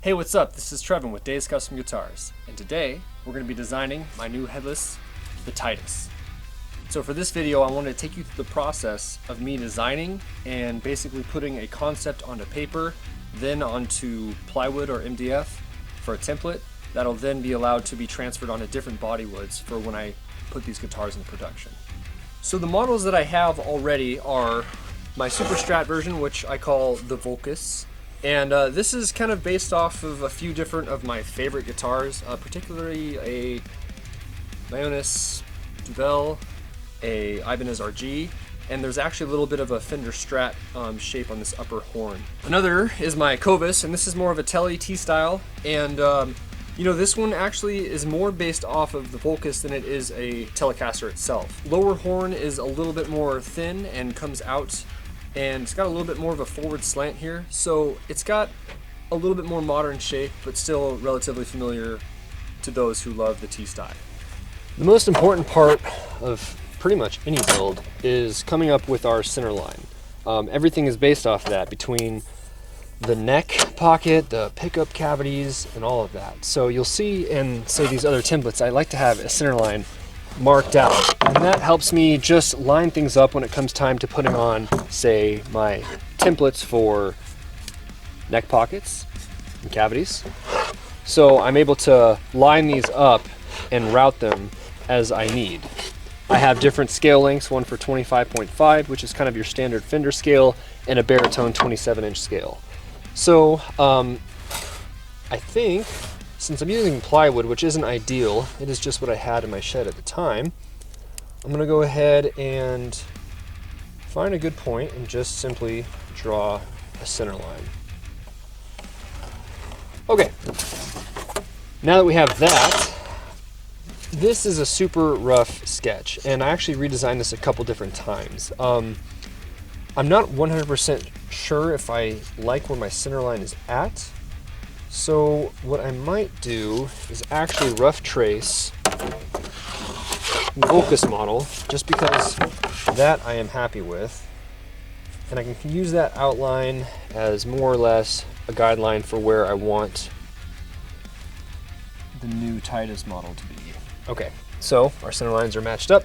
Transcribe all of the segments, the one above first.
Hey, what's up? This is Trevin with Days Custom Guitars, and today we're going to be designing my new Headless, the Tidas. So for this video, I wanted to take you through the process of me designing and basically putting a concept onto paper, then onto plywood or MDF for a template that'll then be allowed to be transferred onto different body woods for when I put these guitars in production. So the models that I have already are my Super Strat version, which I call the Volcus. And this is kind of based off of a few different of my favorite guitars, particularly a Leonis Duvel, a Ibanez RG, and there's actually a little bit of a Fender Strat shape on this upper horn. Another is my Covis, and this is more of a Tele T-style, and you know, this one actually is more based off of the Volcus than it is a Telecaster itself. Lower horn is a little bit more thin and comes out, and it's got a little bit more of a forward slant here, so it's got a little bit more modern shape, but still relatively familiar to those who love the T-style. The most important part of pretty much any build is coming up with our center line. Everything is based off that, between the neck pocket, the pickup cavities, and all of that. So you'll see in, say, these other templates, I like to have a center line marked out, and that helps me just line things up when it comes time to putting on, say, my templates for neck pockets and cavities. So I'm able to line these up and route them as I need. I have different scale lengths, one for 25.5, which is kind of your standard Fender scale, and a baritone 27-inch scale. So I think, since I'm using plywood, which isn't ideal, it is just what I had in my shed at the time, I'm going to go ahead and find a good point and just simply draw a center line. Okay, now that we have that, this is a super rough sketch, and I actually redesigned this a couple different times. I'm not 100% sure if I like where my center line is at, so what I might do is actually rough trace the Volcus model, just because that I am happy with, and I can use that outline as more or less a guideline for where I want the new Tidas model to be. Okay, so our center lines are matched up.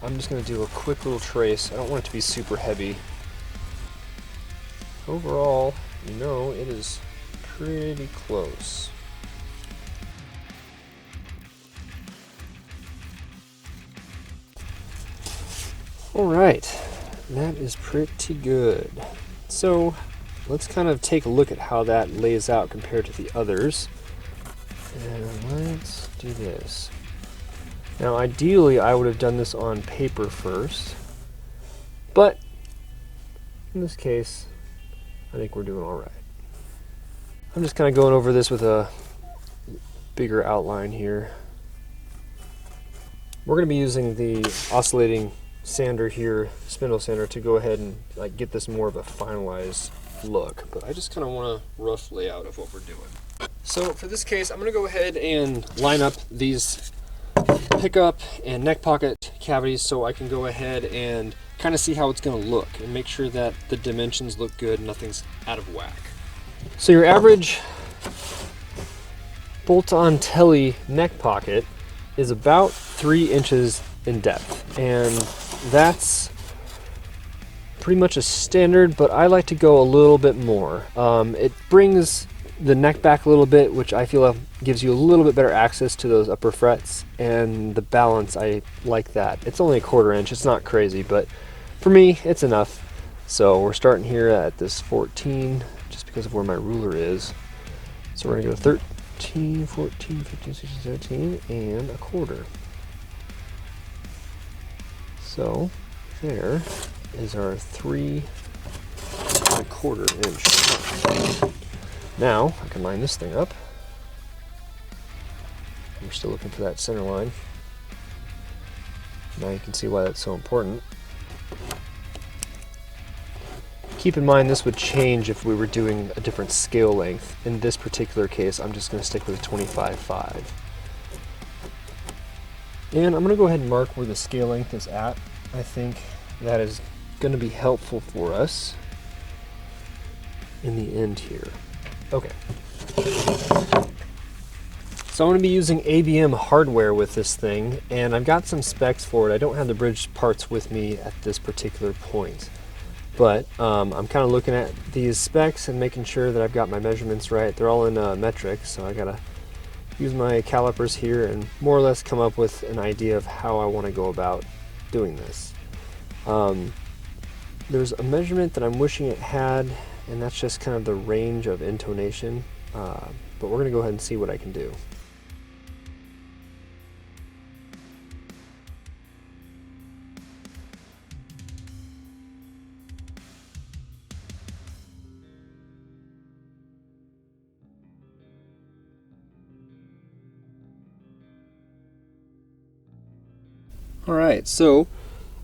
I'm just going to do a quick little trace. I don't want it to be super heavy. Overall, you know, it is pretty close. All right, that is pretty good. So let's kind of take a look at how that lays out compared to the others. And let's do this. Now ideally I would have done this on paper first, but in this case I think we're doing all right. I'm just kind of going over this with a bigger outline here. We're going to be using the oscillating sander here, spindle sander, to go ahead and like get this more of a finalized look, but I just kind of want a rough layout of what we're doing. So for this case, I'm going to go ahead and line up these pickup and neck pocket cavities so I can go ahead and kind of see how it's going to look and make sure that the dimensions look good and nothing's out of whack. So your average bolt-on Tele neck pocket is about 3 inches in depth, and that's pretty much a standard, but I like to go a little bit more. It brings the neck back a little bit, which I feel gives you a little bit better access to those upper frets, and the balance, I like that. It's only a 1/4 inch, it's not crazy, but for me it's enough. So we're starting here at this 14 just because of where my ruler is. So we're gonna go 13, 14, 15, 16, 17 and 1/4. So there is our 3 1/4 inch. Now I can line this thing up. We're still looking for that center line. Now you can see why that's so important. Keep in mind this would change if we were doing a different scale length. In this particular case, I'm just going to stick with 25.5. And I'm going to go ahead and mark where the scale length is at. I think that is going to be helpful for us in the end here. Okay. So I'm going to be using ABM hardware with this thing, and I've got some specs for it. I don't have the bridge parts with me at this particular point, but I'm kind of looking at these specs and making sure that I've got my measurements right. They're all in metric, so I gotta use my calipers here and more or less come up with an idea of how I want to go about doing this. There's a measurement that I'm wishing it had, and that's just kind of the range of intonation, but we're going to go ahead and see what I can do. Alright, so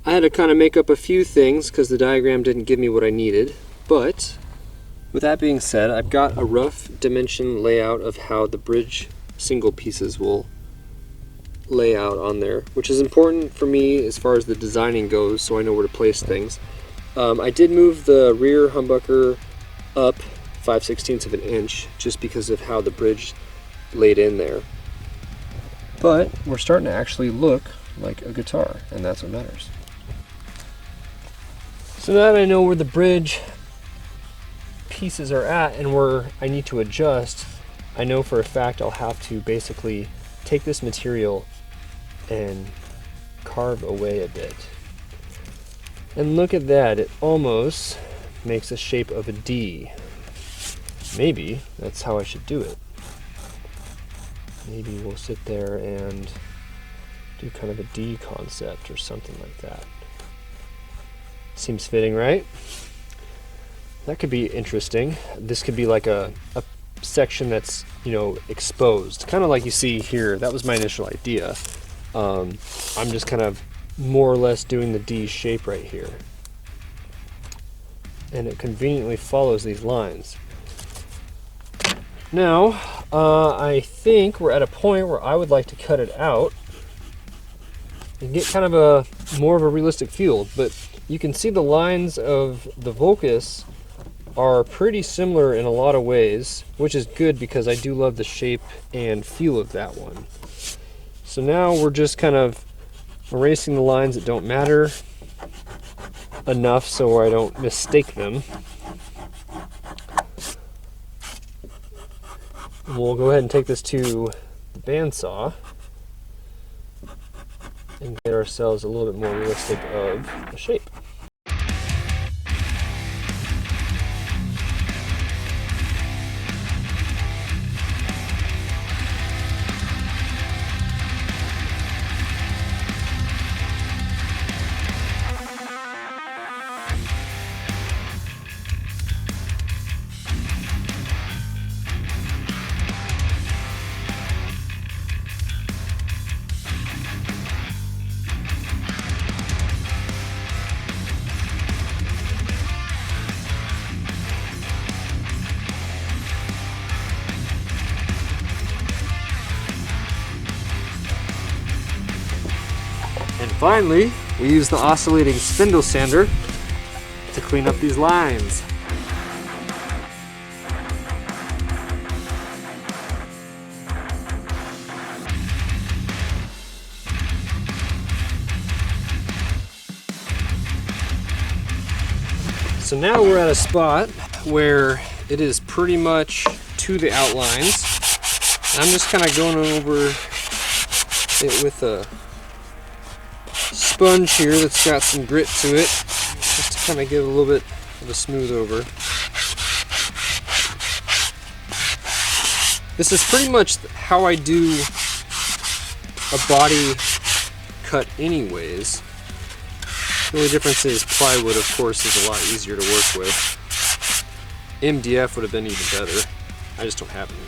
I had to kind of make up a few things because the diagram didn't give me what I needed, but with that being said, I've got a rough dimension layout of how the bridge single pieces will lay out on there, which is important for me as far as the designing goes, so I know where to place things. I did move the rear humbucker up 5/16 of an inch just because of how the bridge laid in there. But we're starting to actually look like a guitar, and that's what matters. So now that I know where the bridge pieces are at and where I need to adjust, I know for a fact I'll have to basically take this material and carve away a bit. And look at that, it almost makes the shape of a D. Maybe that's how I should do it. Maybe we'll sit there and do kind of a D concept or something like that. Seems fitting, right? That could be interesting. This could be like a section that's, you know, exposed, kind of like you see here. That was my initial idea. I'm just kind of more or less doing the D shape right here, and it conveniently follows these lines. Now I think we're at a point where I would like to cut it out and get kind of a more of a realistic feel, but you can see the lines of the Vocus are pretty similar in a lot of ways, which is good because I do love the shape and feel of that one. So now we're just kind of erasing the lines that don't matter enough so I don't mistake them. We'll go ahead and take this to the bandsaw and get ourselves a little bit more realistic of a shape. And finally, we use the oscillating spindle sander to clean up these lines. So now we're at a spot where it is pretty much to the outlines. I'm just kind of going over it with a sponge here that's got some grit to it, just to kind of give a little bit of a smooth over. This is pretty much how I do a body cut anyways. The only difference is plywood, of course, is a lot easier to work with. MDF would have been even better. I just don't have any.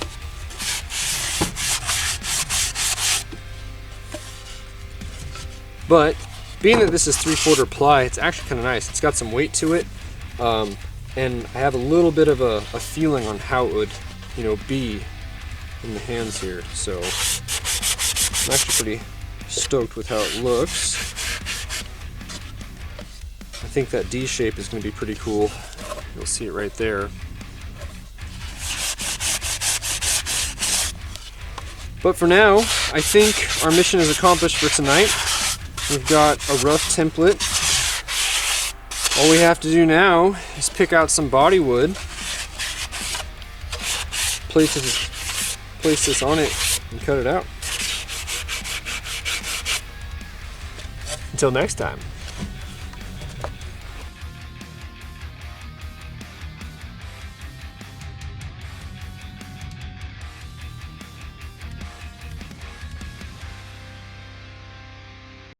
But being that this is 3/4 ply, it's actually kind of nice. It's got some weight to it, and I have a little bit of a feeling on how it would, you know, be in the hands here. So I'm actually pretty stoked with how it looks. I think that D shape is going to be pretty cool. You'll see it right there. But for now, I think our mission is accomplished for tonight. We've got a rough template. All we have to do now is pick out some body wood, place this on it, and cut it out. Until next time.